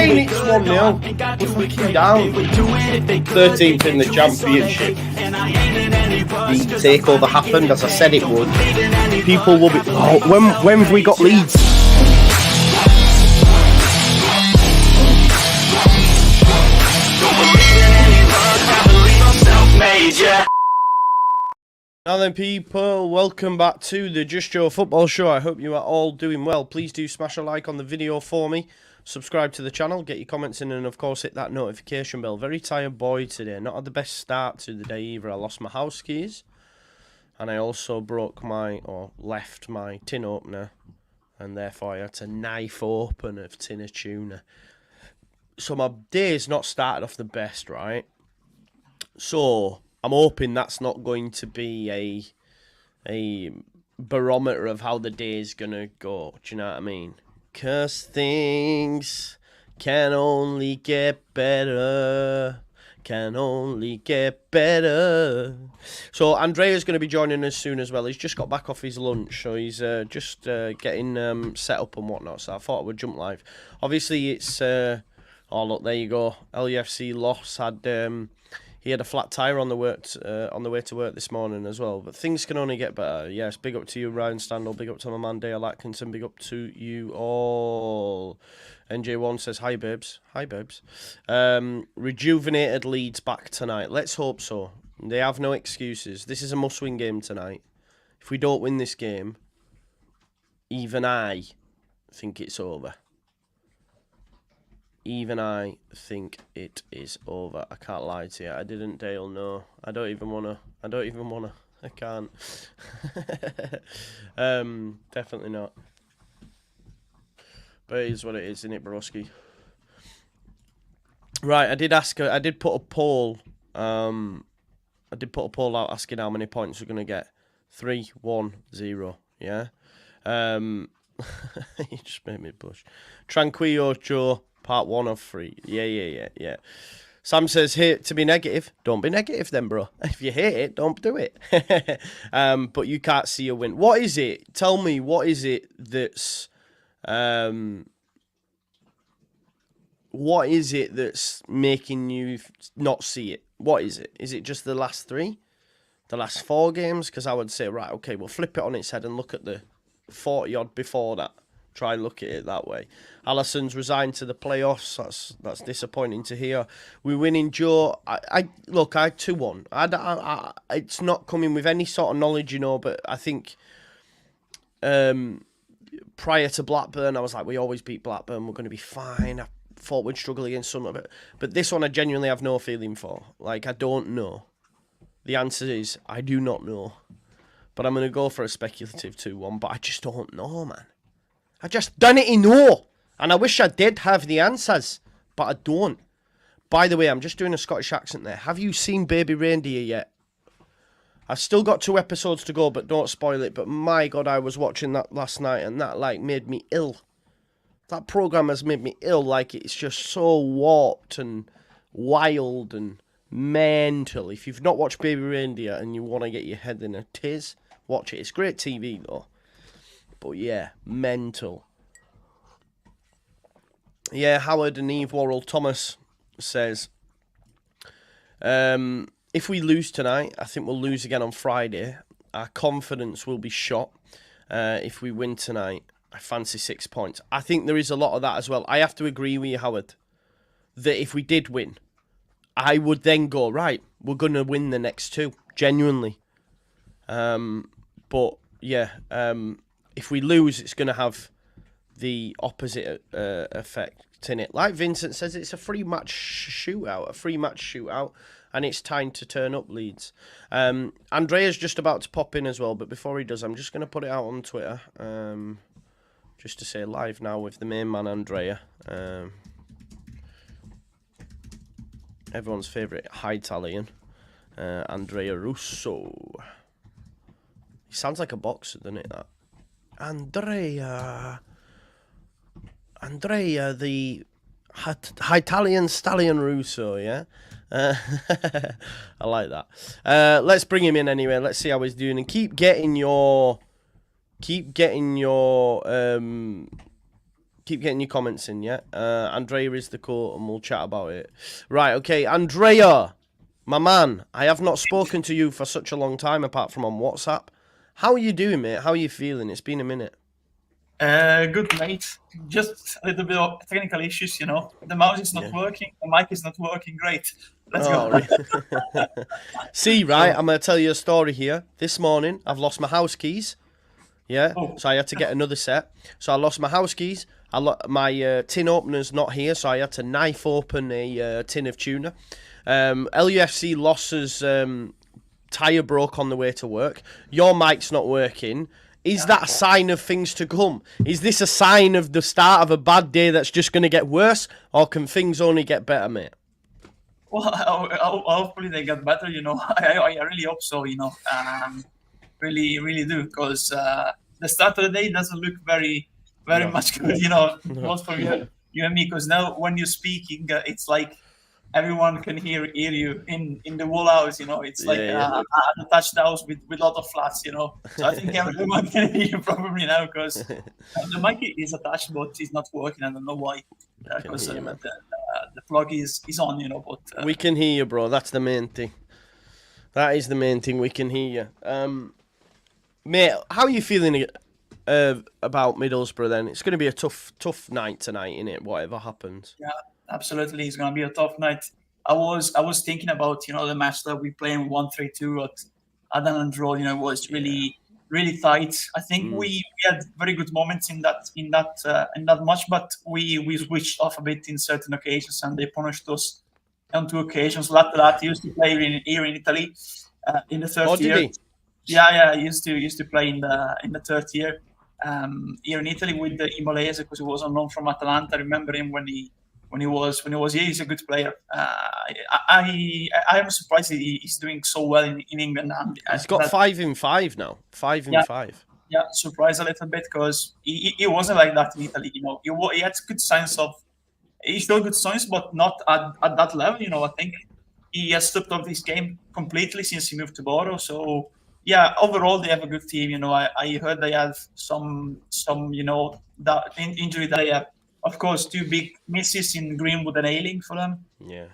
saying it's 1-0. We're fucking down. 13th in the championship. The takeover happened as I said it would. People will be. Oh, when have we got Leeds? Now then, people, welcome back to the Just Joe Football Show. I hope you are all doing well. Please do smash a like on the video for me. Subscribe to the channel, get your comments in, and of course hit that notification bell. Very tired boy today. Not had the best start to the day either. I lost my house keys, and I also left my tin opener, and therefore I had to knife open a tin of tuna. So my day's not started off the best, right? So I'm hoping that's not going to be a barometer of how the day's gonna go. Do you know what I mean? 'Cause things can only get better. Can only get better. So Andrea's going to be joining us soon as well. He's just got back off his lunch, so he's just getting set up and whatnot. So I thought I would jump live. Obviously, it's oh look, there you go. LUFC loss he had a flat tyre on the way to work this morning as well. But things can only get better. Yes, big up to you, Ryan Standall. Big up to my man, Dale Atkinson. Big up to you all. NJ1 says, hi, babes. Hi, babes. Rejuvenated Leeds back tonight. Let's hope so. They have no excuses. This is a must-win game tonight. If we don't win this game, even I think it's over. Even I think it is over. I can't lie to you. I didn't, Dale. No, I don't even wanna. I can't. Definitely not. But it is what it is, isn't it, broski? Right. I did put a poll. I did put a poll out asking how many points we're gonna get. 3, 1, 0. Yeah. You just made me blush. Tranquillo Joe. Part 1 of 3. Yeah. Sam says, hate to be negative. Don't be negative then, bro. If you hate it, don't do it. But you can't see a win. What is it? Tell me, what is it that's... what is it that's making you not see it? What is it? Is it just the last 3? The last 4 games? Because I would say, right, okay, we'll flip it on its head and look at the 40-odd before that. Try and look at it that way. Allison's resigned to the playoffs. That's disappointing to hear. We're winning, Joe. I 2-1. It's not coming with any sort of knowledge, you know. But I think prior to Blackburn, I was like, we always beat Blackburn. We're going to be fine. I thought we'd struggle against some of it, but this one I genuinely have no feeling for. Like, I don't know. The answer is I do not know. But I'm going to go for a speculative 2-1. But I just don't know, man. I just don't know. And I wish I did have the answers, but I don't. By the way, I'm just doing a Scottish accent there. Have you seen Baby Reindeer yet? I've still got 2 episodes to go, but don't spoil it. But my God, I was watching that last night, and that, like, made me ill. That program has made me ill. Like, it's just so warped and wild and mental. If you've not watched Baby Reindeer and you want to get your head in a tiz, watch it. It's great TV, though. But yeah, mental. Yeah, Howard and Eve Worrell Thomas says, if we lose tonight, I think we'll lose again on Friday. Our confidence will be shot. If we win tonight, I fancy 6 points. I think there is a lot of that as well. I have to agree with you, Howard, that if we did win, I would then go, right, we're going to win the next 2, genuinely. But yeah, if we lose, it's going to have the opposite effect in it. Like Vincent says, it's a free match shootout, and it's time to turn up, Leeds. Andrea's just about to pop in as well, but before he does, I'm just going to put it out on Twitter, just to say live now with the main man, Andrea. Everyone's favourite high Italian, Andrea Russo. He sounds like a boxer, doesn't it, that? Andrea, the Italian stallion Russo, yeah? I like that. Let's bring him in anyway. Let's see how he's doing. And keep getting your Keep getting your comments in, yeah? Andrea is the court, and we'll chat about it. Right, okay. Andrea, my man, I have not spoken to you for such a long time, apart from on WhatsApp. How are you doing, mate? How are you feeling? It's been a minute. Good, mate. Just a little bit of technical issues, you know. The mouse is not working, the mic is not working. Great. Let's go. Really? See, right, I'm going to tell you a story here. This morning, I've lost my house keys. Yeah, so I had to get another set. So I lost my house keys. My tin opener's not here, so I had to knife open a tin of tuna. LUFC losses tyre broke on the way to work. Your mic's not working. Is that a sign of things to come? Is this a sign of the start of a bad day that's just going to get worse, or can things only get better, mate? Well, hopefully they get better, you know. I really hope so, you know. Really, really do, because the start of the day doesn't look very much good, you know, both for you and me, because now when you're speaking, it's like everyone can hear you in the whole house, you know. It's like a detached house with a lot of flats, you know. So I think everyone can hear you probably now, because the mic is attached, but it's not working. I don't know why, because the plug is on, you know. But we can hear you, bro. That's the main thing. That is the main thing. We can hear you. Mate, how are you feeling about Middlesbrough then? It's going to be a tough night tonight, innit? Whatever happens. Yeah, absolutely. It's going to be a tough night. I was thinking about, you know, the match that we played 1-3-2 at Adnan Road. You know, it was really tight. I think we had very good moments in that match, but we switched off a bit in certain occasions, and they punished us on 2 occasions. Latte used to play here in Italy in the third year. Did he? Yeah, he used to play in the third year here in Italy with the Imolese, because he was on loan from Atalanta. I remember him when he was here. He's a good player. I am surprised he's doing so well in England. And he's got 5 in 5 now. 5 in 5. Yeah, surprised a little bit, because he wasn't like that in Italy. You know, he had good signs of. He showed good signs, but not at that level. You know, I think he has stepped up his game completely since he moved to Boro. So. Yeah, overall they have a good team. You know, I heard they have some you know, that injury that they have. Of course, 2 big misses in Greenwood and Ayling for them. Yeah.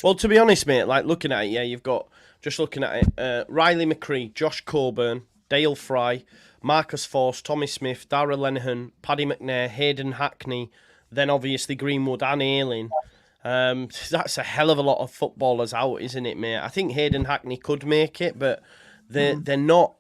Well, to be honest, mate, like looking at it, you've got just looking at it, Riley McCree, Josh Coburn, Dale Fry, Marcus Force, Tommy Smith, Dara Lenihan, Paddy McNair, Hayden Hackney, then obviously Greenwood and Ayling. That's a hell of a lot of footballers out, isn't it, mate? I think Hayden Hackney could make it, but. They're not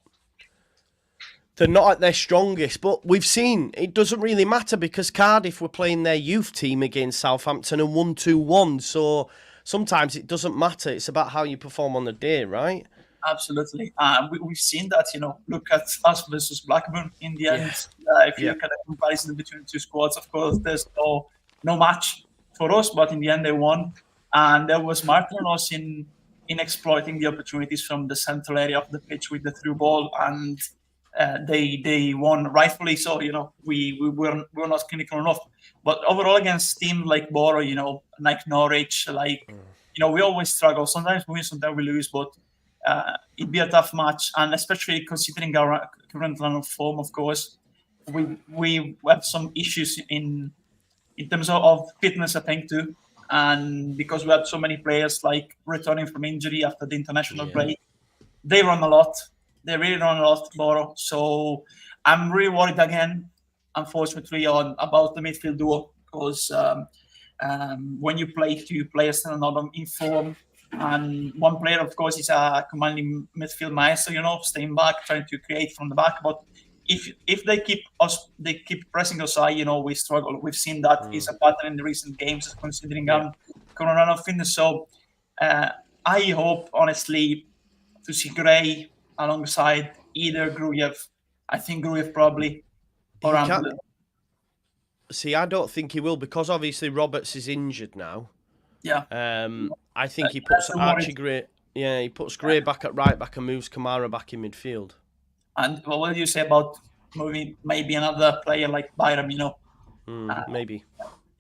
at their strongest, but we've seen it doesn't really matter, because Cardiff were playing their youth team against Southampton and won 2-1. So sometimes it doesn't matter. It's about how you perform on the day, right? Absolutely. We've seen that, you know. Look at us versus Blackburn in the end. If you look at the comparison between 2 squads, of course, there's no match for us, but in the end they won. And there was Martin Ross in exploiting the opportunities from the central area of the pitch with the through ball, and they won rightfully so. You know, we were not clinical enough, but overall against team like Boro, you know, like Norwich, like you know, we always struggle. Sometimes we win, sometimes we lose, but it'd be a tough match, and especially considering our current run of form. Of course, we have some issues in terms of fitness, I think, too. And because we had so many players like returning from injury after the international break, they run a lot. They really run a lot, Boro. So I'm really worried again, unfortunately, about the midfield duo, because when you play 2 players and another in form, and one player, of course, is a commanding midfield maestro, you know, staying back, trying to create from the back, but if they keep pressing us high, you know, we struggle. We've seen that is a pattern in the recent games, considering current run of fitness. So I hope, honestly, to see Gray alongside either Gruyev. I think Gruyev probably. Or See, I don't think he will, because obviously Roberts is injured now. Yeah. I think he puts Archie Gray. Yeah, he puts Gray back at right back and moves Kamara back in midfield. And what do you say about moving maybe another player like Byram, you know? Maybe.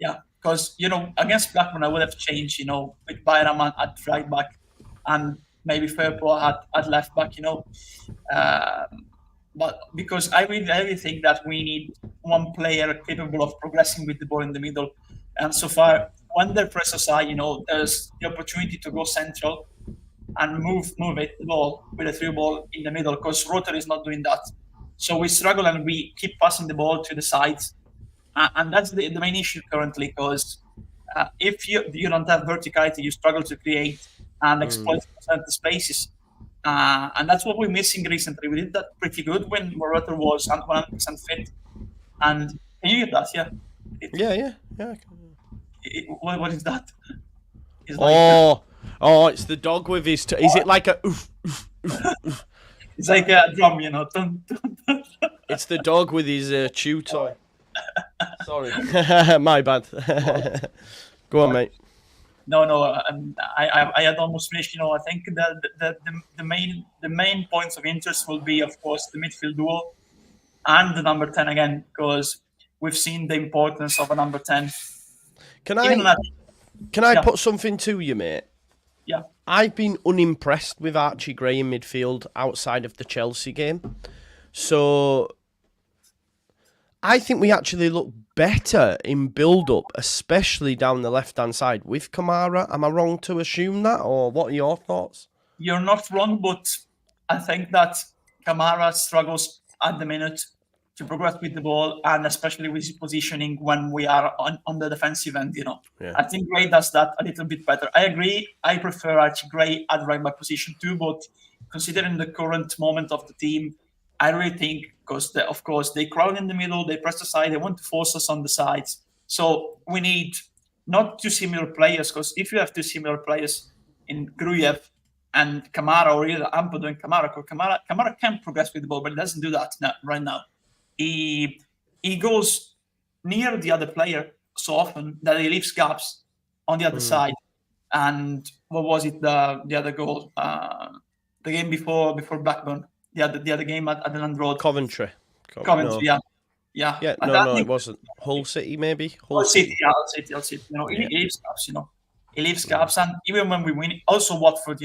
Yeah, because, you know, against Blackburn, I would have changed, you know, with Byram at right back and maybe Fairport at left back, you know. but because I really think that we need one player capable of progressing with the ball in the middle. And so far, when they press aside, there's the opportunity to go central and move the ball with a through ball in the middle, because Rotor is not doing that. So we struggle and we keep passing the ball to the sides. And that's the main issue currently, because if you don't have verticality, you struggle to create and exploit the spaces. And that's what we're missing recently. We did that pretty good when Morata was 100% fit. And can you hear that? Yeah. Yeah. What is that? It's It's the dog with his... is it like a... It's like a drum, Dun, dun, dun. It's the dog with his chew toy. Sorry. My bad. Go on, mate. No. I had almost finished. I think the main points of interest will be, of course, the midfield duo and the number 10 again, because we've seen the importance of a number 10. Can I put something to you, mate? Yeah. I've been unimpressed with Archie Gray in midfield outside of the Chelsea game. So I think we actually look better in build-up, especially down the left-hand side with Kamara. Am I wrong to assume that, or what are your thoughts? You're not wrong, but I think that Kamara struggles at the minute to progress with the ball, and especially with his positioning when we are on the defensive end, Yeah. I think Gray does that a little bit better. I agree. I prefer Archie Gray at right back position too, but considering the current moment of the team, I really think, because of course they crowd in the middle, they press aside, they want to force us on the sides. So we need not two similar players, because if you have two similar players in Grujev and Kamara, or either Ampadu and Kamara can progress with the ball, but he doesn't do that right now. He goes near the other player so often that he leaves gaps on the other side. And what was it? The other goal, the game before Blackburn, the other game at Adeland Road. Coventry, no. yeah. It wasn't Hull City, maybe. Hull City. He leaves gaps. He leaves gaps, and even when we win, also Watford.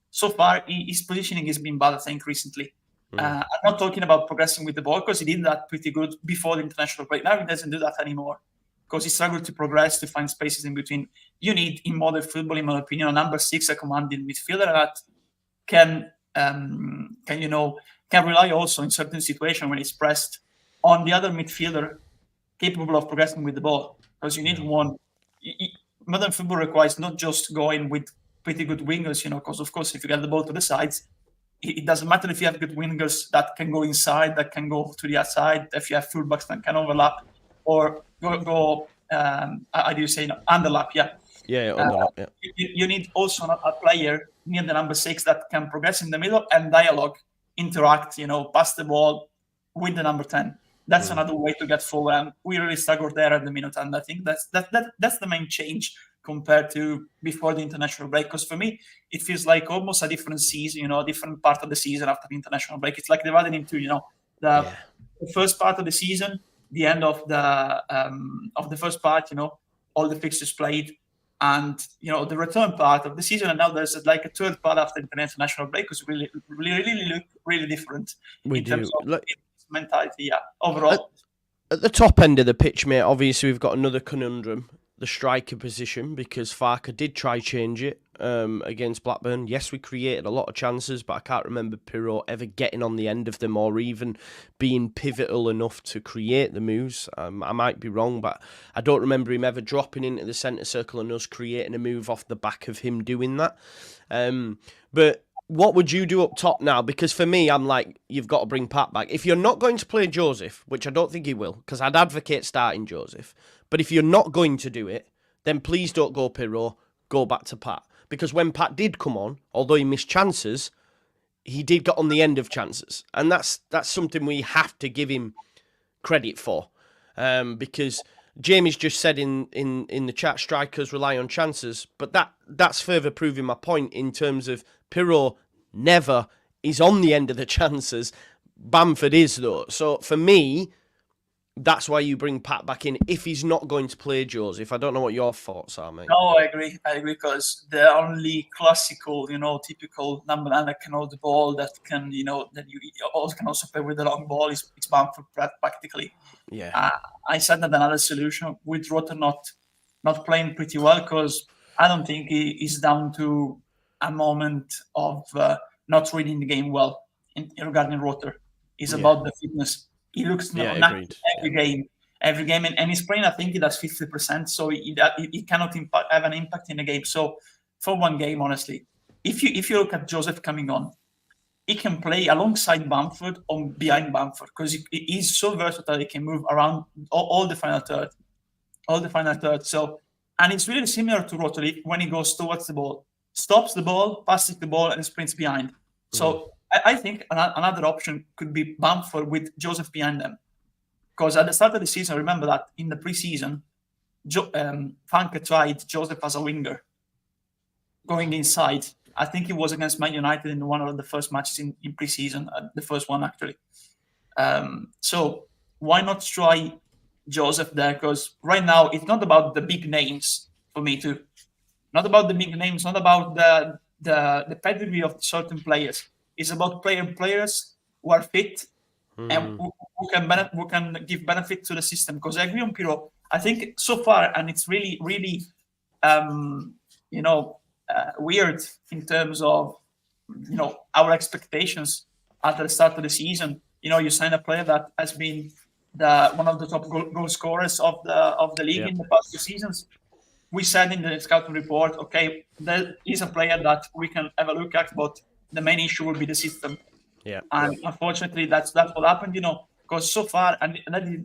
So far his positioning has been bad, I think, recently. I'm not talking about progressing with the ball, because he did that pretty good before the international break. Now he doesn't do that anymore, because he struggled to progress, to find spaces in between. You need, in modern football, in my opinion, a number 6, a commanding midfielder that can rely also in certain situations when he's pressed on the other midfielder capable of progressing with the ball. Because you need one. Modern football requires not just going with pretty good wingers, because of course if you get the ball to the sides, it doesn't matter if you have good wingers that can go inside, that can go to the outside, if you have fullbacks that can overlap or go how do you say, underlap? Underlap. Yeah. You need also a player near the number 6 that can progress in the middle and dialogue, interact, pass the ball with the number 10. That's another way to get forward, and we really struggled there at the minute. And I think that's the main change compared to before the international break. Because for me, it feels like almost a different season, a different part of the season after the international break. It's like divided into, the first part of the season, the end of the first part, all the fixtures played, and the return part of the season. And now there's like a third part after the international break, because really look really different in terms of mentality. Overall. At the top end of the pitch, mate, obviously we've got another conundrum. The striker position, because Farke did try change it against Blackburn. Yes, we created a lot of chances, but I can't remember Pirot ever getting on the end of them or even being pivotal enough to create the moves. I might be wrong, but I don't remember him ever dropping into the centre circle and us creating a move off the back of him doing that. But what would you do up top now? Because for me, I'm like, you've got to bring Pat back. If you're not going to play Joseph, which I don't think he will, because I'd advocate starting Joseph, but if you're not going to do it, then please don't go Pirot, go back to Pat. Because when Pat did come on, although he missed chances, he did get on the end of chances. And that's something we have to give him credit for. Because Jamie's just said in the chat, strikers rely on chances. But that's further proving my point in terms of Pirot never is on the end of the chances. Bamford is, though. So for me, that's why you bring Pat back in if he's not going to play Joseph. I don't know what your thoughts are, mate. No, I agree because the only classical, typical number 9 that can hold the ball, that can, that you also can also play with the long ball is Bamford practically. Yeah. I said that another solution with Rotter not playing pretty well, because I don't think he is down to a moment of not reading the game well regarding Rotter. It's about the fitness. He looks not every game, and his brain, I think he does 50%, so he cannot have an impact in the game. So for one game, honestly, if you look at Joseph coming on, he can play alongside Bamford or behind Bamford, because he's so versatile. He can move around all the final third. So, and it's really similar to Rotary when he goes towards the ball, stops the ball, passes the ball, and sprints behind. So I think another option could be Bamford with Joseph behind them. Because at the start of the season, I remember that in the preseason, Funke tried Joseph as a winger, going inside. I think it was against Man United in one of the first matches in preseason, the first one actually. So why not try Joseph there? Because right now it's not about the big names for me too. Not about the big names, not about the pedigree of certain players. It's about players who are fit and who can give benefit to the system. Because I agree on Pirlo. I think so far, and it's really, really, weird in terms of, our expectations at the start of the season. You sign a player that has been one of the top goal scorers of the league in the past 2 seasons. We said in the scouting report, okay, there is a player that we can have a look at, but the main issue will be the system. Yeah. And unfortunately, that's what happened, because so far, and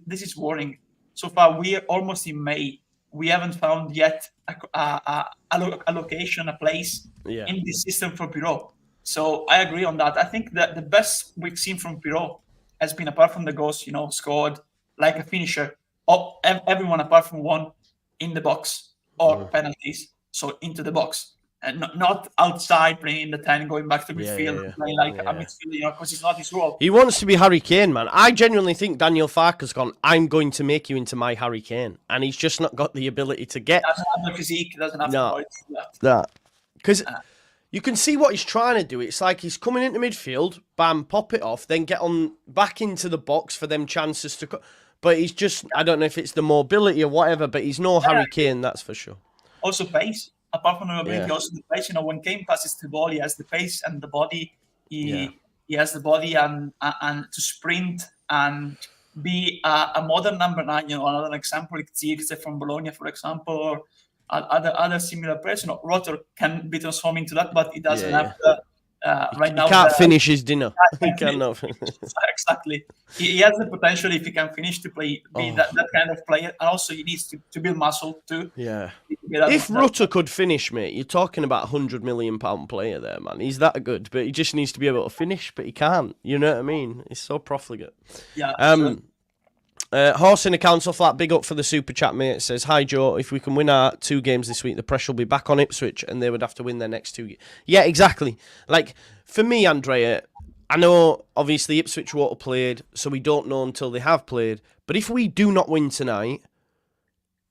this is worrying, so far we're almost in May. We haven't found yet a location, a place in this system for Pirlo. So I agree on that. I think that the best we've seen from Pirlo has been, apart from the goals, scored like a finisher, everyone apart from one in the box or penalties, so into the box. And not outside playing in the 10, going back to midfield, playing like a midfielder, because it's not his role. He wants to be Harry Kane, man. I genuinely think Daniel Farke's gone, I'm going to make you into my Harry Kane. And he's just not got the ability to get... He doesn't have the physique, he doesn't have the body to do that. Because you can see what he's trying to do. It's like he's coming into midfield, bam, pop it off, then get on back into the box for them chances to... But he's just, I don't know if it's the mobility or whatever, but he's no Harry Kane, that's for sure. Also pace. Apart from the mobility, also the pace. When Kane passes the ball, he has the pace and the body. He has the body and to sprint and be a modern number 9. Another example, like Zirkzee from Bologna, for example, or other similar players. Rotter can be transformed into that, but he doesn't have the right now. He can't finish his dinner. He cannot. Exactly. He has the potential, if he can finish, to be that kind of player, and also he needs to build muscle too. Yeah. If Rutter could finish, mate, you're talking about £100 million player there, man. He's that good, but he just needs to be able to finish, but he can't. You know what I mean? He's so profligate. Yeah. Horse in a council flat, big up for the super chat, mate. It says, hi, Joe. If we can win our 2 games this week, the pressure will be back on Ipswich and they would have to win their next 2 Yeah, exactly. Like, for me, Andrea, I know, obviously, Ipswich won't have played, so we don't know until they have played. But if we do not win tonight,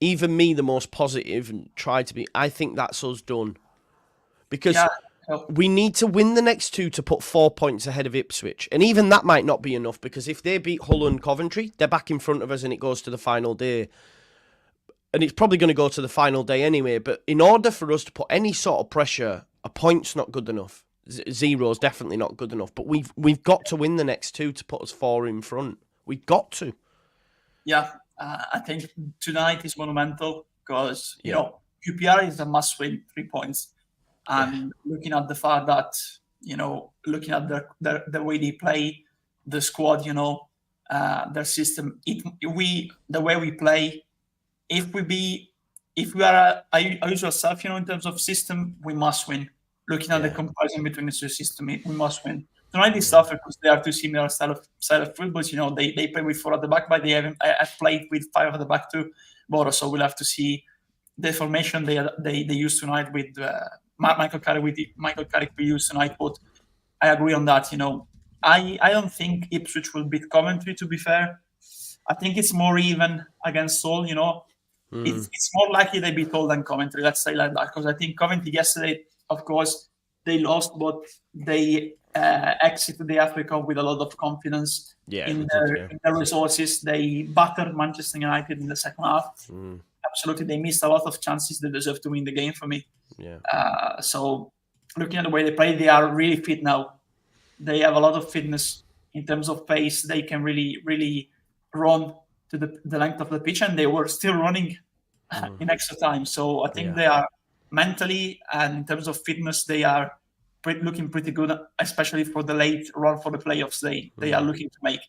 even me, the most positive, and try to be, I think that's us done. Because we need to win the next 2 to put 4 points ahead of Ipswich. And even that might not be enough, because if they beat Hull and Coventry, they're back in front of us and it goes to the final day. And it's probably going to go to the final day anyway. But in order for us to put any sort of pressure, a point's not good enough. 0's definitely not good enough. But we've got to win the next 2 to put us 4 in front. We've got to. Yeah, I think tonight is monumental because, QPR is a must-win, 3 points. And looking at the fact that, looking at the way they play, the squad, their system, the way we play, if we are a usual self, in terms of system, we must win. Looking at the comparison between the 2 systems, we must win. Tonight is tougher because they are 2 similar style of footballs. They play with 4 at the back, but I've played with 5 at the back too. But so we'll have to see the formation they use tonight with Michael Carrick we use tonight. But I agree on that. I don't think Ipswich will beat Coventry, to be fair. I think it's more even against Seoul. You know, it's more likely they beat Seoul than Coventry. Let's say like that, because I think Coventry yesterday, of course, they lost, but they exited the FA Cup with a lot of confidence in their resources. They battered Manchester United in the second half. Absolutely, they missed a lot of chances. They deserve to win the game for me. So looking at the way they play, they are really fit now. They have a lot of fitness in terms of pace. They can really run to the length of the pitch, and they were still running in extra time. So I think they are mentally and in terms of fitness, they are looking pretty good, especially for the late run for the playoffs they are looking to make.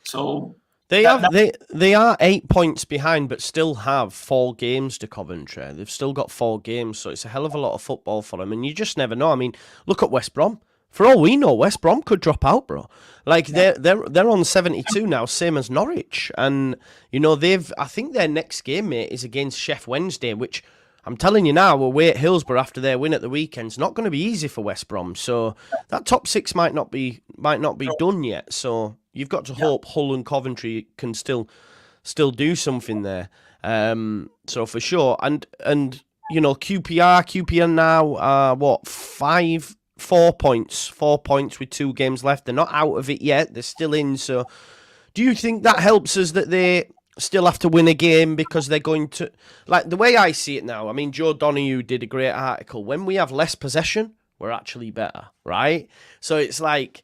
So they are 8 points behind, but still have 4 games to Coventry. They've still got 4 games, so it's a hell of a lot of football for them. And you just never know. I mean, look at West Brom. For all we know, West Brom could drop out, bro. Like they're on 72 now, same as Norwich, and you know I think their next game, mate, is against Sheff Wednesday, which I'm telling you now, away at Hillsborough after their win at the weekend, it's not going to be easy for West Brom. So that top 6 might not be done yet. So you've got to hope Hull and Coventry can still do something there. So for sure, and you know QPR now 4 points with 2 games left. They're not out of it yet. They're still in. So do you think that helps us that they still have to win a game because they're going to... Like, the way I see it now, I mean, Joe Donoghue did a great article. When we have less possession, we're actually better, right? So it's like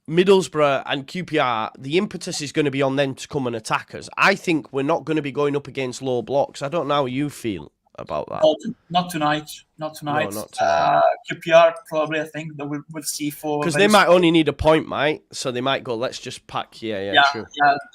Middlesbrough and QPR, the impetus is going to be on them to come and attack us. I think we're not going to be going up against low blocks. I don't know how you feel about that. Not tonight. No, not tonight. QPR probably, I think that we'll see for... Because they might only need a point, mate. So they might go, let's just pack. True. Yeah,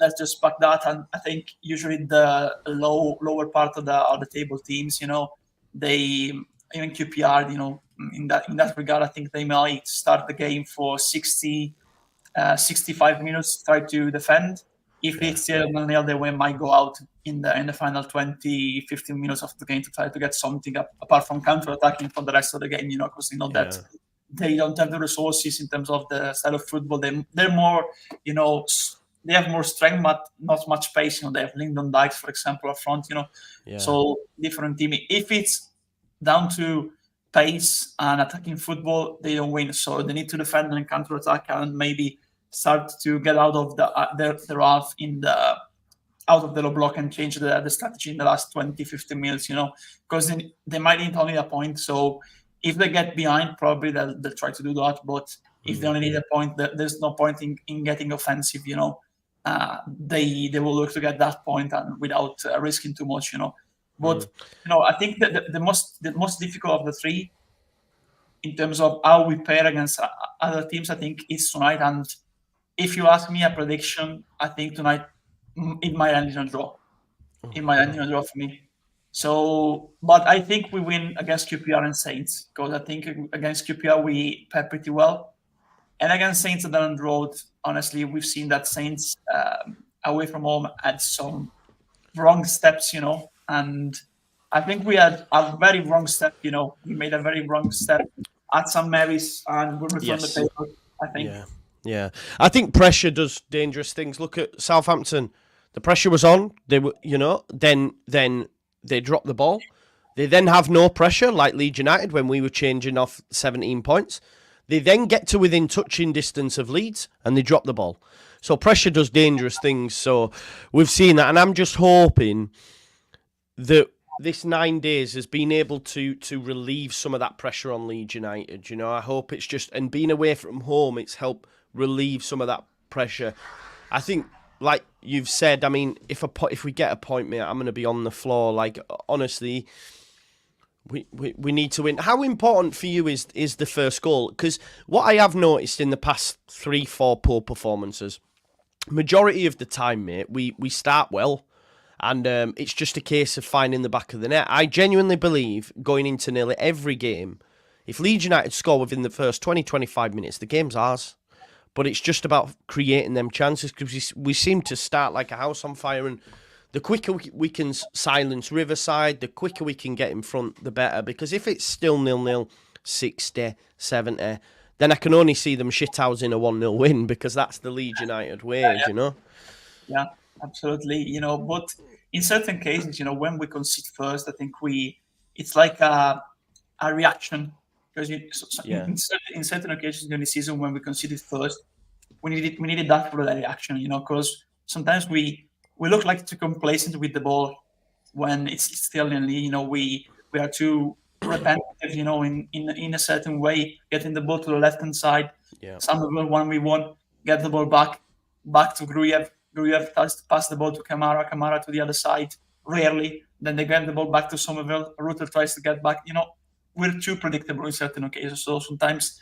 let's just pack that. And I think usually the lower part of the table teams, you know, even QPR, you know, in that regard, I think they might start the game for 65 minutes, try to defend. If it's still 0-0, they might go out in the final 20, 15 minutes of the game to try to get something up, apart from counter-attacking for the rest of the game, you know, because you know that they don't have the resources in terms of the style of football. They're more, you know, they have more strength, but not much pace. You know, they have Lyndon Dykes, for example, up front, you know. So different team. If it's down to pace and attacking football, they don't win. So they need to defend and counter-attack and maybe start to get out of their half out of the low block and change the strategy in the last 20, 15 minutes, you know, because they might need only a point. So if they get behind, probably they'll try to do that. But if they only need a point, there's no point in getting offensive, you know. They will look to get that point and without risking too much, you know. But you know, I think that the most difficult of the three, in terms of how we pair against other teams, I think is tonight. And if you ask me a prediction, I think tonight it might end in a draw. It might end in a draw for me. So, but I think we win against QPR and Saints, because I think against QPR we pair pretty well. And against Saints at the Elland Road, honestly, we've seen that Saints away from home had some wrong steps, you know. And I think we had a very wrong step, you know. We made a very wrong step at St. Mary's and we returned the paper, I think. Yeah. I think pressure does dangerous things. Look at Southampton. The pressure was on. They were, you know, then they dropped the ball. They then have no pressure, like Leeds United when we were changing off 17 points. They then get to within touching distance of Leeds and they drop the ball. So pressure does dangerous things. So we've seen that. And I'm just hoping that this 9 days has been able to relieve some of that pressure on Leeds United. You know, I hope it's just, and being away from home, it's helped relieve some of that pressure. I think, like you've said, I mean, if we get a point, mate, I'm going to be on the floor. Like, honestly, we need to win. How important for you is the first goal? Because what I have noticed in the past 3-4 poor performances, majority of the time, mate, we start well. And it's just a case of finding the back of the net. I genuinely believe, going into nearly every game, if Leeds United score within the first 20-25 minutes, the game's ours. But it's just about creating them chances, because we seem to start like a house on fire. And the quicker we can silence Riverside, the quicker we can get in front, the better. Because if it's still 0-0, 60, 70, then I can only see them shithousing a 1-0 win, because that's the Leeds United way, you know? Yeah. Absolutely, but in certain cases, when we concede first, I think it's like a reaction, because in certain occasions during the season when we conceded first, we needed that for that reaction, because sometimes we look like too complacent with the ball when it's still nearly, we are too repetitive, in a certain way, getting the ball to the left hand side. Some of them 1v1, get the ball back to Gruyev. Gruyev pass the ball to Kamara to the other side, rarely. Then they get the ball back to Somerville. Rutter tries to get back. We're too predictable in certain occasions. So sometimes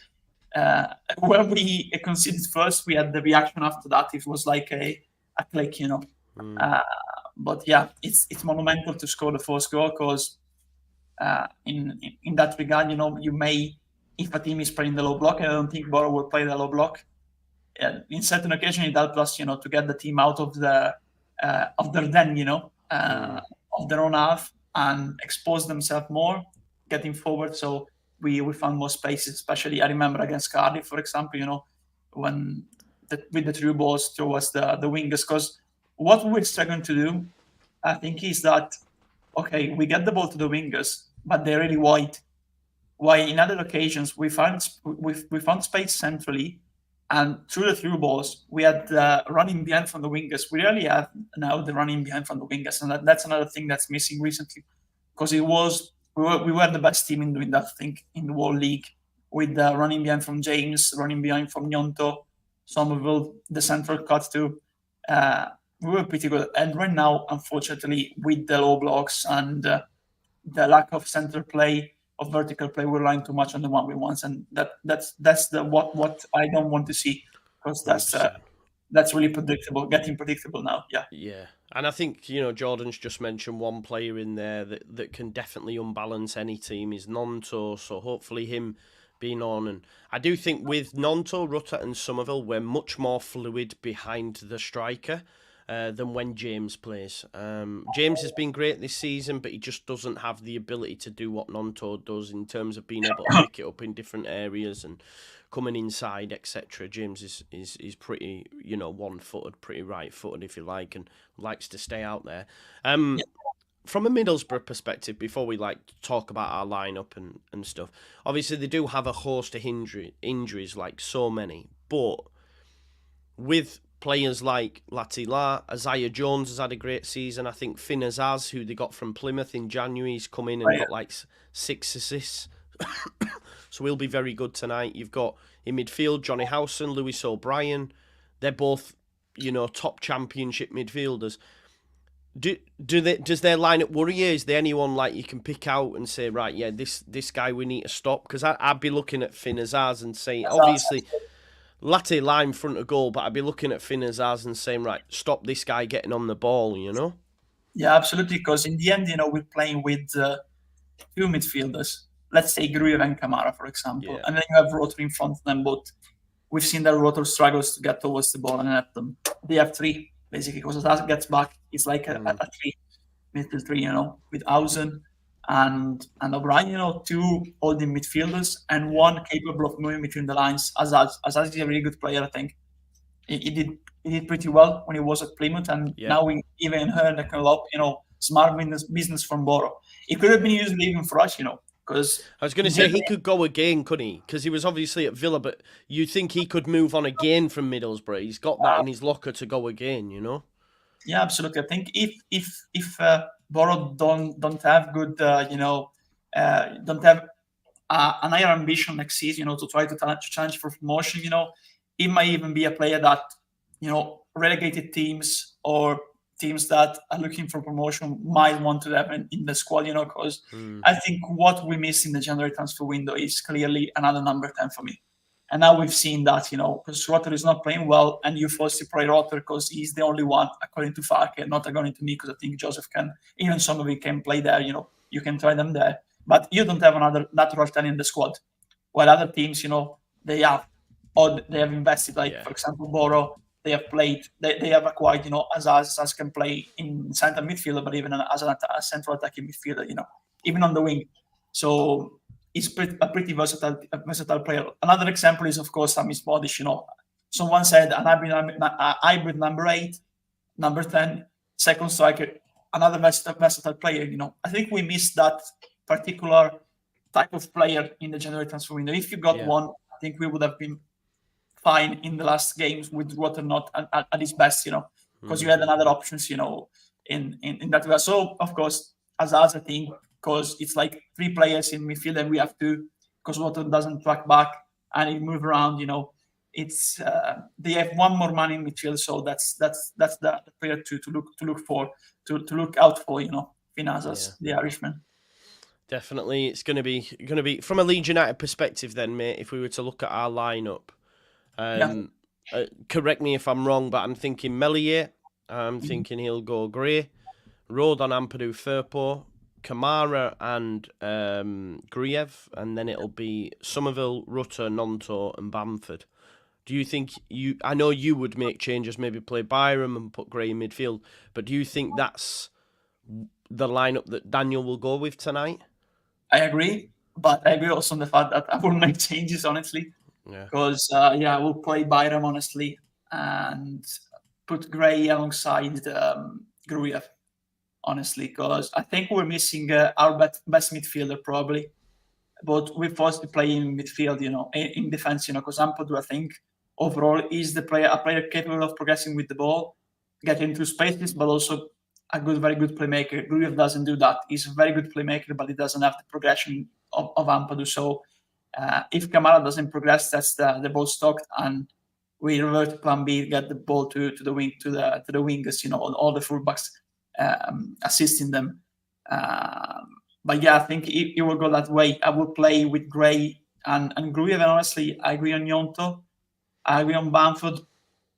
when we conceded first, we had the reaction after that. It was like a click, but yeah, it's monumental to score the first goal, because in that regard, you may, if a team is playing the low block, and I don't think Borough will play the low block. In certain occasions, it helped us, to get the team out of their den, of their own half, and expose themselves more, getting forward. So we found more spaces. Especially, I remember against Cardiff, for example, when with the through balls towards the wingers. Because what we're struggling to do, I think, is that okay, we get the ball to the wingers, but they're really wide. While in other occasions we found space centrally, and through the through balls we had running behind from the wingers. We really have now the running behind from the wingers, and that's another thing that's missing recently, because we were the best team in doing that thing in the whole league, with running behind from James, running behind from Nyonto, Somerville, the central cut too. We were pretty good, and right now, unfortunately, with the low blocks and the lack of central play, of vertical play, we're relying too much on the 1v1s, and that's the what I don't want to see, because that's really predictable, getting predictable now. Yeah, and I think Jordan's just mentioned one player in there that can definitely unbalance any team is Nonto. So hopefully him being on, and I do think with Nonto, Rutter, and Somerville, we're much more fluid behind the striker than when James plays. James has been great this season, but he just doesn't have the ability to do what Nonto does in terms of being able to pick it up in different areas and coming inside, etc. James is pretty, one-footed, pretty right-footed, if you like, and likes to stay out there. From a Middlesbrough perspective, before we talk about our lineup and stuff, obviously they do have a host of injuries, like so many, but with players like Latila, Isaiah Jones has had a great season. I think Finn Azaz, who they got from Plymouth in January, he's come in and got 6 assists. So he'll be very good tonight. You've got in midfield Johnny Howson, Lewis O'Brien. They're both, top championship midfielders. Does their lineup worry you? Is there anyone you can pick out and say, right, yeah, this guy we need to stop? Because I'd be looking at Finn Azaz and saying, obviously, Latte line front of goal, but I'd be looking at Finn Azaz and saying, right, stop this guy getting on the ball, Yeah, absolutely, because in the end, we're playing with 2 midfielders. Let's say Gruyev and Kamara, for example. And then you have Rotor in front of them, but we've seen that Rotor struggles to get towards the ball and at them. They have 3, basically, because Azaz gets back, it's like a 3, midfield 3, with Hausen and O'Brien, 2 holding midfielders and 1 capable of moving between the lines. Azaz is a really good player, I think. He did pretty well when he was at Plymouth, and now we even heard a lot, smart business from Borough. It could have been used even for us, because I was going to say he could go again, couldn't he? Because he was obviously at Villa, but you think he could move on again from Middlesbrough? He's got that in his locker to go again, Yeah, absolutely. I think if Borough don't have good, don't have an higher ambition next season, to try to challenge for promotion, it might even be a player that, relegated teams or teams that are looking for promotion might want to have in the squad, because I think what we miss in the January transfer window is clearly another number 10 for me. And now we've seen that, because Rotter is not playing well, and you force to play Rotter because he's the only one, according to Farke, not according to me, because I think Joseph can, even some of you can play there, you can try them there. But you don't have another natural talent in the squad. While other teams, they have invested, for example, Borough, they have played, they have acquired, Azaz can play in center midfielder, but even as a central attacking midfielder, even on the wing. So he's a pretty versatile player. Another example is, of course, Samis Bodish. Someone said an hybrid number 8. number 10, second striker, another versatile player. You know, I think we missed that particular type of player in the January transfer window. If you got one, I think we would have been fine in the last games with Water not at his best, you know, because you had another options, you know, in that way. So of course, as a team, because it's like 3 players in midfield and we have to, because Water doesn't track back and he move around, you know, it's they have one more man in midfield, so that's the player to look out for, you know, Finazas, the Irishman. Definitely, it's going to be from a Leeds United perspective. Then, mate, if we were to look at our lineup, correct me if I'm wrong, but I'm thinking Melier. I'm thinking he'll go Gray, Rodon, Ampadu, Firpo, Kamara, and Gruev, and then it'll be Somerville, Rutter, Nonto, and Bamford. Do you think I know you would make changes, maybe play Byram and put Gray in midfield, but do you think that's the lineup that Daniel will go with tonight? I agree, but I agree also on the fact that I will make changes, honestly. Because, I will play Byram, honestly, and put Gray alongside Gruev, honestly, because I think we're missing our best midfielder, probably. But we're forced to play in midfield, you know, in defense, you know, because Ampadu, I think, overall, is a player capable of progressing with the ball, getting into spaces, but also very good playmaker. Gruev doesn't do that. He's a very good playmaker, but he doesn't have the progression of Ampadu. So if Kamara doesn't progress, that's the ball stocked, and we revert to plan B, get the ball to the wingers, you know, all the fullbacks assisting them. But yeah, I think it will go that way. I will play with Gray and Gruev, and honestly, I agree on Nyonto. I agree on Bamford.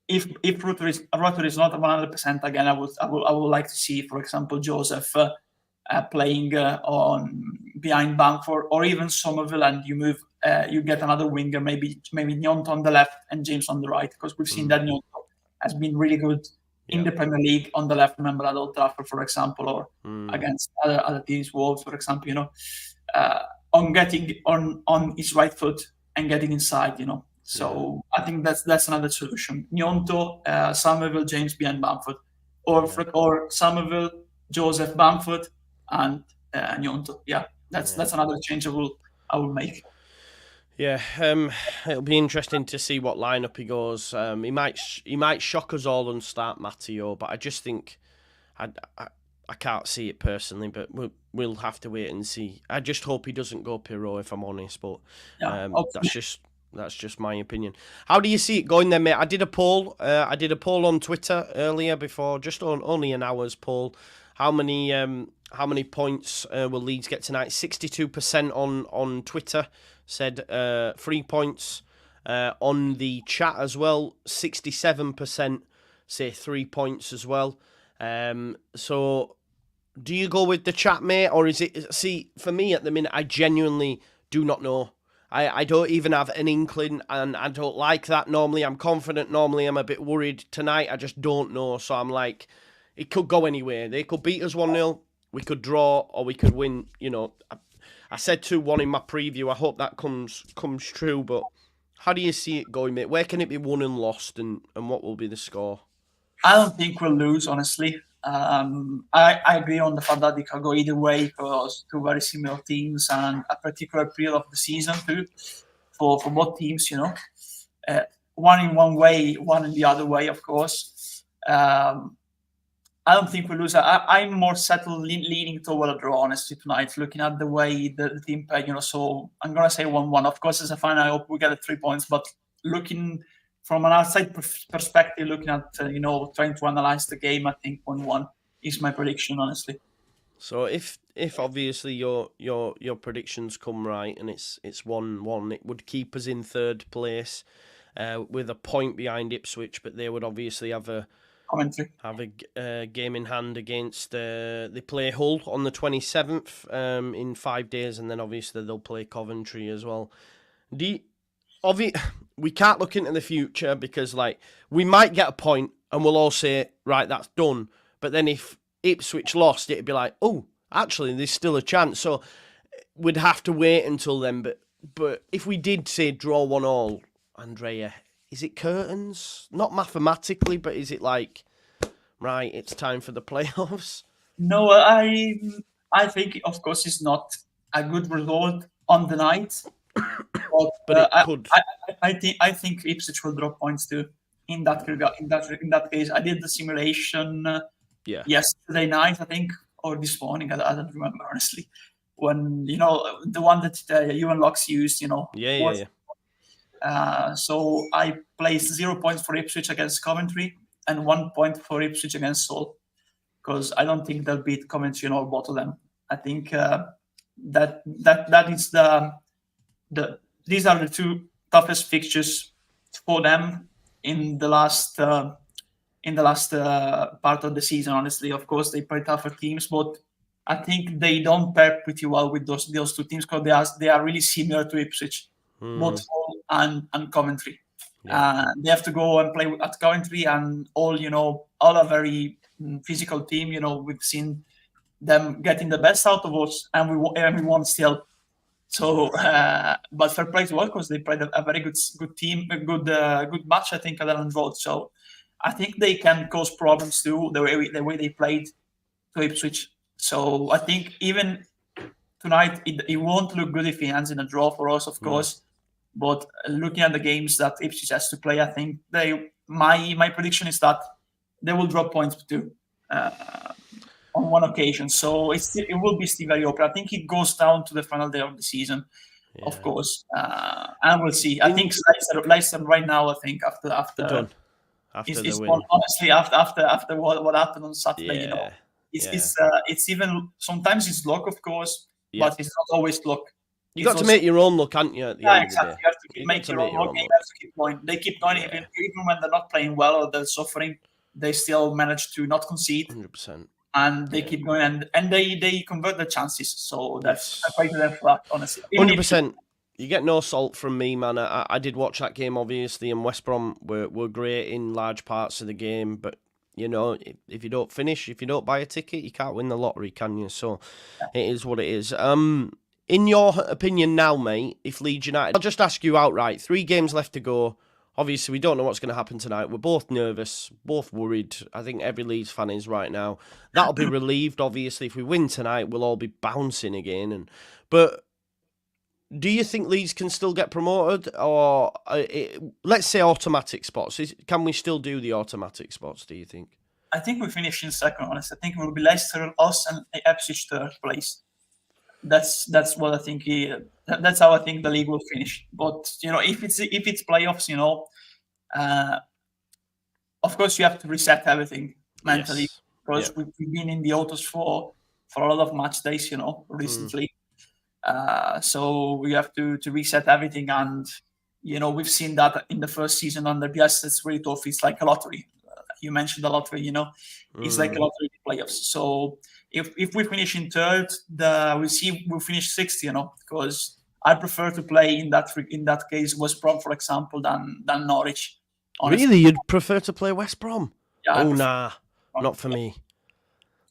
If Rutter is not 100% again, I would like to see, for example, Joseph playing on behind Bamford, or even Somerville, and you get another winger, maybe Nyonto on the left and James on the right, because we've seen that Nyonto has been really good in the Premier League on the left. Remember at Old Trafford, for example, or against other teams, Wolves, for example. You know, on getting on his right foot and getting inside. You know. So I think that's another solution. Nyonto, Somerville, James behind Bamford, or Somerville, Joseph, Bamford, and Nyonto. Yeah, that's another change I will make. Yeah, it'll be interesting to see what lineup he goes. He might shock us all and start Matteo, but I just think I can't see it personally, but we'll have to wait and see. I just hope he doesn't go Pirot, if I'm honest, but that's just my opinion. How do you see it going then, mate? I did a poll. On Twitter earlier, before only an hour's poll. How many points will Leeds get tonight? 62% on Twitter said 3 points. On the chat as well, 67% say 3 points as well. So do you go with the chat, mate, or is it? See, for me at the minute, I genuinely do not know. I don't even have an inkling, and I don't like that normally. I'm confident normally. I'm a bit worried. Tonight, I just don't know. So I'm like, it could go anywhere. They could beat us 1-0. We could draw, or we could win. You know, I said 2-1 in my preview. I hope that comes true. But how do you see it going, mate? Where can it be won and lost, and what will be the score? I don't think we'll lose, honestly. I agree on the fact that it can go either way, because two very similar teams and a particular period of the season too for both teams, you know. One in one way, one in the other way, of course. I don't think we'll lose. I'm more settled, leaning toward a draw, honestly, tonight, looking at the way the team played, you know. So I'm going to say 1-1. Of course, as a fan, I hope we get the 3 points, but looking from an outside perspective, looking at, trying to analyze the game, I think 1-1 is my prediction, honestly. So if obviously your predictions come right and it's 1-1, it would keep us in third place with a point behind Ipswich, but they would obviously have a game in hand against they play Hull on the 27th in 5 days, and then obviously they'll play Coventry as well. We can't look into the future, because we might get a point and we'll all say, right, that's done. But then if Ipswich lost, it'd be like, oh, actually, there's still a chance. So we'd have to wait until then. But if we did, say, draw 1-1, Andrea, is it curtains? Not mathematically, but is it like right, it's time for the playoffs? No, I think, of course, it's not a good result on the night, But it could. I think Ipswich will drop points too. In that case, I did the simulation yesterday night, I think, or this morning. I don't remember honestly. When the one that you and Lux used, Yeah. So I placed 0 points for Ipswich against Coventry and 1 point for Ipswich against Seoul, because I don't think they'll beat Coventry both of them. I think that is these are the two toughest fixtures for them in the last part of the season. Honestly, of course, they play tougher teams, but I think they don't pair pretty well with those two teams, because they are really similar to Ipswich, both Hull and Coventry. They have to go and play at Coventry, and all a very physical team. We've seen them getting the best out of us, and we won still. So, but fair play to us, because they played a very good team, a good match, I think, at Ellen Road. So, I think they can cause problems too, the way they played to Ipswich. So, I think even tonight it won't look good if he ends in a draw for us, of course. But looking at the games that Ipswich has to play, I think my prediction is that they will drop points too on one occasion. So it will be still very open. I think it goes down to the final day of the season, of course, and we'll see. I think Leicester right now. I think after the win. Honestly, after what happened on Saturday, it's even sometimes it's luck, of course, but it's not always luck. You got to make your own luck, haven't you? At the end exactly. Of the day. You have to make your own luck. You have to keep going. They keep going even when they're not playing well or they're suffering. They still manage to not concede. 100%. And they keep going, and they convert the chances. So that's I fight them for that, honestly. 100%. You get no salt from me, man. I did watch that game, obviously, and West Brom were great in large parts of the game. But, if you don't finish, if you don't buy a ticket, you can't win the lottery, can you? So it is what it is. In your opinion now, mate, if Leeds United... I'll just ask you outright. 3 games left to go. Obviously, we don't know what's going to happen tonight. We're both nervous, both worried. I think every Leeds fan is right now. That'll be relieved, obviously. If we win tonight, we'll all be bouncing again. But do you think Leeds can still get promoted? Or, let's say automatic spots. Can we still do the automatic spots, do you think? I think we finish in second, honestly. I think it will be Leicester, us, and Ipswich third place. That's what I think. That's how I think the league will finish. But if it's playoffs, of course you have to reset everything mentally, because we've been in the autos for a lot of match days, recently. So we have to reset everything, and we've seen that in the first season under Bielsa. It's really tough. It's like a lottery. You mentioned the lottery, it's like a lottery playoffs. So if we finish in third, we'll finish sixth, because I prefer to play in that case West Brom, for example, than Norwich. Honestly. Really, you'd prefer to play West Brom? Yeah, nah, not for me.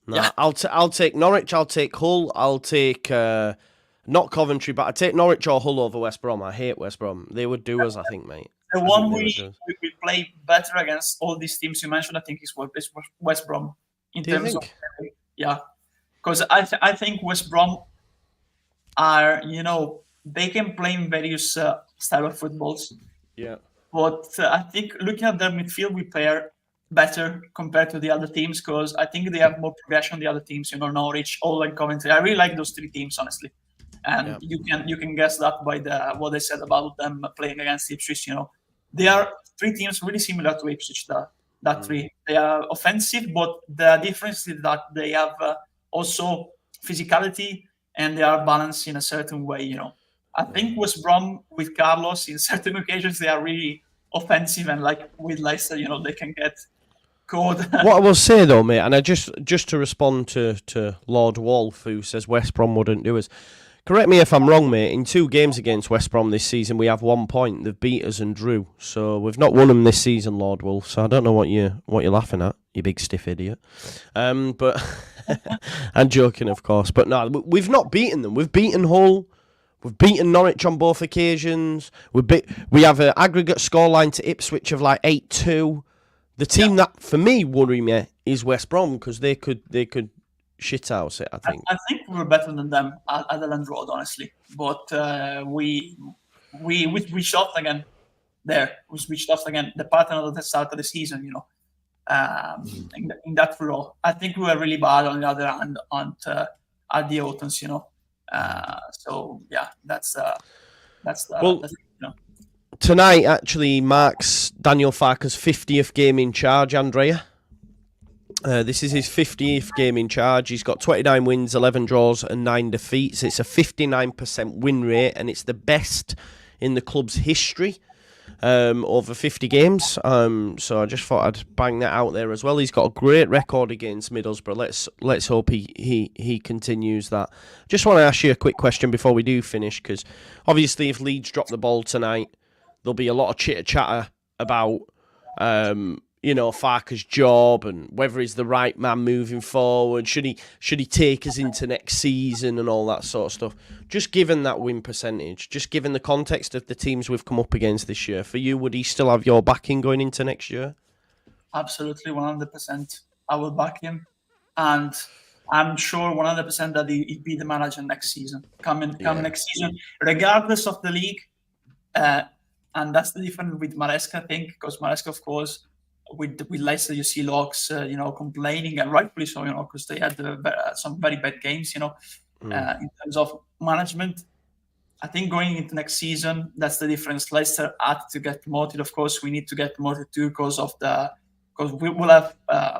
Nah, Yeah. I'll take Norwich. I'll take Hull. I'll take not Coventry, but I take Norwich or Hull over West Brom. I hate West Brom. They would do us, I think, mate. The one we play better against all these teams you mentioned, I think, is West Brom. In Do you terms think? of, yeah, because I think West Brom are, they can play in various style of footballs. Yeah. But I think looking at their midfield, we pair better compared to the other teams, because I think they have more progression on the other teams. Norwich, Hull, and Coventry. I really like those 3 teams, honestly. And you can guess that by what they said about them playing against Ipswich. They are 3 teams really similar to Ipswich. That 3, they are offensive, but the difference is that they have also physicality, and they are balanced in a certain way. I think West Brom with Carlos, in certain occasions, they are really offensive, and like with Leicester, they can get caught. What I will say though, mate, and I just to respond to Lord Wolf, who says West Brom wouldn't do us. Correct me if I'm wrong, mate. In 2 games against West Brom this season, we have 1 point. They've beat us and drew, so we've not won them this season, Lord Wolf. So I don't know what you're laughing at, you big stiff idiot. But I'm joking, of course. But no, we've not beaten them. We've beaten Hull. We've beaten Norwich on both occasions. We have an aggregate scoreline to Ipswich of like 8-2. The team that, for me, worry me is West Brom, because they could shithouse it, I think. I think we were better than them at Elland Road, honestly. But we switched off again there. We switched off again. The pattern at the start of the season, you know, in that row. I think we were really bad on the other hand at the Autons, you know. So yeah, that's you know. Tonight actually marks Daniel Farke's 50th game in charge, Andrea. This is his 50th game in charge. He's got 29 wins, 11 draws and 9 defeats. It's a 59% win rate, and it's the best in the club's history over 50 games. So I just thought I'd bang that out there as well. He's got a great record against Middlesbrough. Let's hope he continues that. Just want to ask you a quick question before we do finish, because obviously if Leeds drop the ball tonight, there'll be a lot of chitter-chatter about you know, Farke's job and whether he's the right man moving forward. Should he take us into next season and all that sort of stuff? Just given that win percentage, just given the context of the teams we've come up against this year, for you, would he still have your backing going into next year? Absolutely, 100%. I will back him, and I'm sure 100% that he'll be the manager next season. Coming next season, regardless of the league. And that's the difference with Maresca, I think, because Maresca, of course, with Leicester, you see Locks, you know, complaining, and rightfully so, you know, because they had some very bad games, you know, in terms of management. I think going into next season, that's the difference. Leicester had to get promoted. Of course, we need to get promoted too because we will have,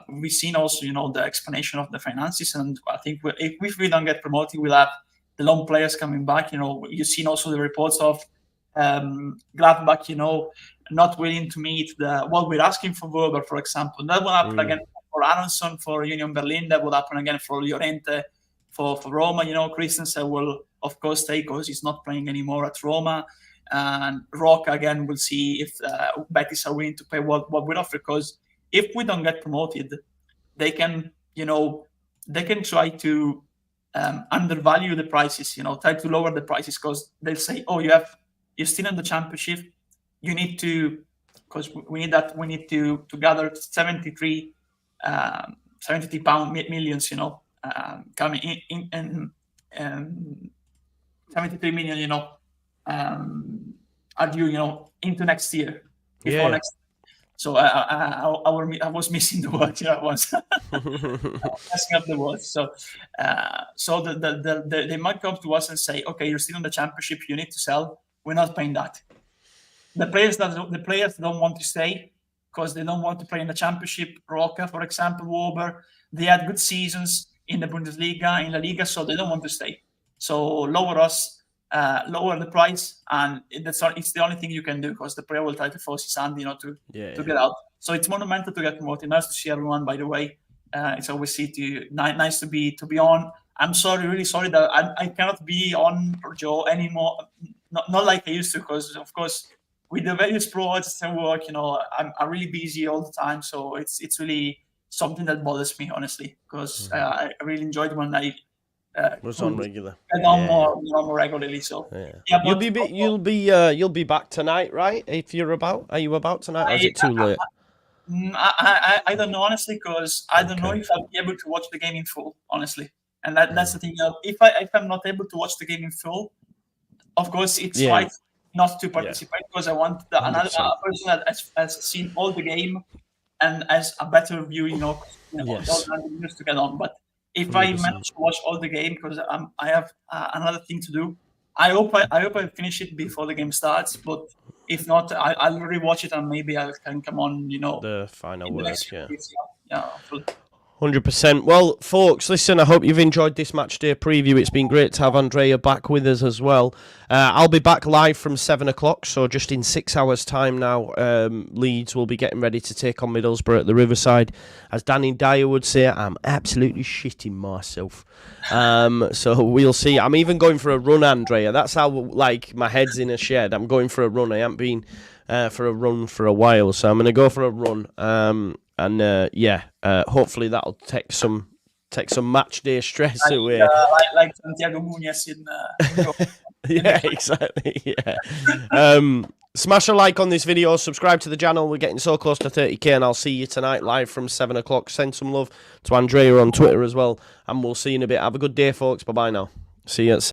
we've seen also, you know, the explanation of the finances. And I think if we don't get promoted, we'll have the loan players coming back. You know, you've seen also the reports of Gladbach, you know, not willing to meet what we're asking for Wöber, for example. That will happen again for Aronson, for Union Berlin. That will happen again for Llorente, for Roma. You know, Christensen will, of course, stay because he's not playing anymore at Roma. And Roca, again, we'll see if Betis are willing to pay what we're offering. Because if we don't get promoted, they can, you know, try to undervalue the prices, you know, try to lower the prices, because they'll say, oh, you're still in the championship. You need to, because we need to gather 73 millions, you know, coming in 73 million, you know, are due, you know, into next year. Next. So I was missing the word. I was messing up the words. So they might come to us and say, okay, you're still in the championship. You need to sell. We're not paying that. The players don't want to stay because they don't want to play in the championship. Roca, for example, Wöber, they had good seasons in the Bundesliga, in La Liga, so they don't want to stay. So lower the price, and it's the only thing you can do, because the player will try to force his hand, you know, to get out. So it's monumental to get promoted. Nice to see everyone, by the way. It's always nice to be on. I'm really sorry that I cannot be on for Joe anymore. Not like I used to, because of course with the various projects and work, you know, I'm really busy all the time. So it's really something that bothers me, honestly, because I really enjoyed when I was on regular. Get on more regularly. So yeah, you'll be back tonight, right? If you're about, are you about tonight? Or is it too late? I don't know, honestly, because I don't know if I'll be able to watch the game in full, honestly. And that's the thing. If I'm not able to watch the game in full, of course it's right not to participate, because I want another person that has seen all the game and has a better view, you know, all the news to get on. But if 100%. I manage to watch all the game, because I have another thing to do, I hope I finish it before the game starts. But if not, I'll rewatch it and maybe I can come on, you know, the final words. Yeah. 100%. Well, folks, listen, I hope you've enjoyed this match day preview. It's been great to have Andrea back with us as well. I'll be back live from 7 o'clock, so just in 6 hours' time now, Leeds will be getting ready to take on Middlesbrough at the Riverside. As Danny Dyer would say, I'm absolutely shitting myself. So we'll see. I'm even going for a run, Andrea. That's how, like, my head's in a shed. I'm going for a run. I haven't been for a run for a while, so I'm going to go for a run. Hopefully that'll take some match day stress away. Like Santiago Muñoz in yeah, exactly. Yeah. Smash a like on this video, subscribe to the channel. We're getting so close to 30k, and I'll see you tonight live from 7 o'clock. Send some love to Andrea on Twitter as well, and we'll see you in a bit. Have a good day, folks. Bye-bye now. See you at